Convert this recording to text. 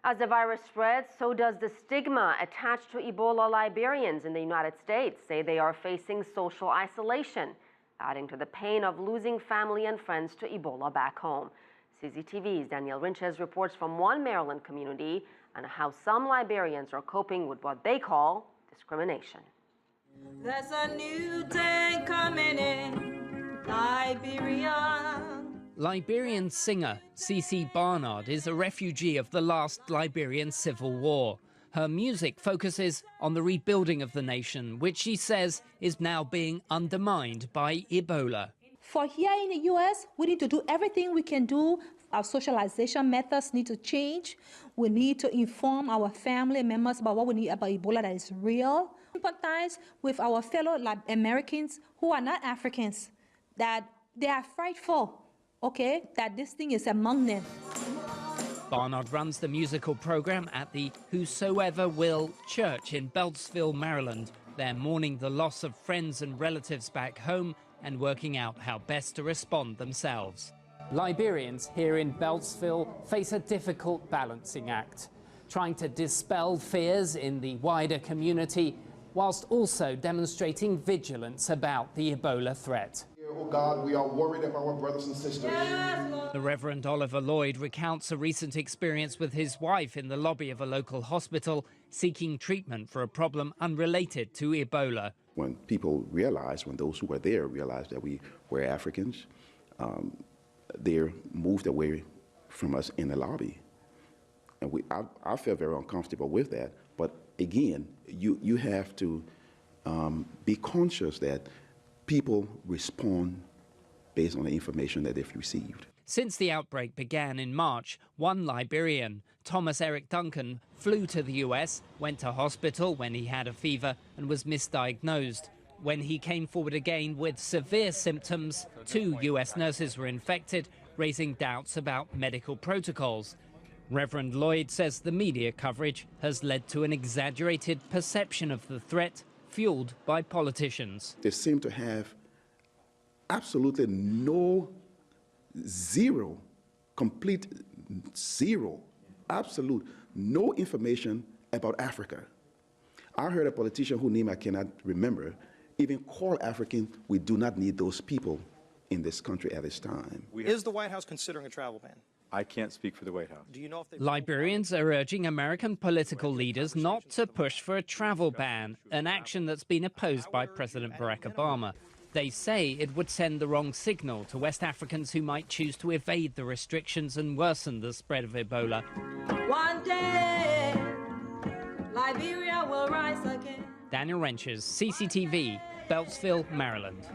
As the virus spreads, so does the stigma attached to Ebola. Liberians in the United States say they are facing social isolation, adding to the pain of losing family and friends to Ebola back home. CCTV's Ryntjes reports from one Maryland community on how some Liberians are coping with what they call discrimination. There's a new day coming in Liberia. Liberian singer CC Barnard is a refugee of the last Liberian civil war. Her music focuses on the rebuilding of the nation, which she says is now being undermined by Ebola. For here in the U.S., we need to do everything we can do. Our socialization methods need to change. We need to inform our family members about what we need about Ebola that is real. Empathize with our fellow Americans who are not Africans, that they are frightful. Okay, that this thing is among them. Barnard runs the musical program at the Whosoever Will Church in Beltsville, Maryland. They're mourning the loss of friends and relatives back home and working out how best to respond themselves. Liberians here in Beltsville face a difficult balancing act, trying to dispel fears in the wider community whilst also demonstrating vigilance about the Ebola threat. Oh God, we are worried about our brothers and sisters. The Reverend Oliver Lloyd recounts a recent experience with his wife in the lobby of a local hospital seeking treatment for a problem unrelated to Ebola. When people realize, when those who were there realized that we were Africans, they moved away from us in the lobby. And I felt very uncomfortable with that. But again, you have to be conscious that people respond based on the information that they've received. Since the outbreak began in March, one Liberian, Thomas Eric Duncan, flew to the US, went to hospital when he had a fever and was misdiagnosed. When he came forward again with severe symptoms, 2 US nurses were infected, raising doubts about medical protocols. Reverend Lloyd says the media coverage has led to an exaggerated perception of the threat, fueled by politicians. They seem to have absolutely complete zero, absolute no information about Africa. I heard a politician whose name I cannot remember even call African, we do not need those people in this country at this time. Is the White House considering a travel ban? I can't speak for the White House. Do you know if Liberians are urging American political leaders not to push for a travel ban, an action that's been opposed by President Barack Obama. They say it would send the wrong signal to West Africans who might choose to evade the restrictions and worsen the spread of Ebola. One day, Liberia will rise again. Ryntjes, CCTV, Beltsville, Maryland.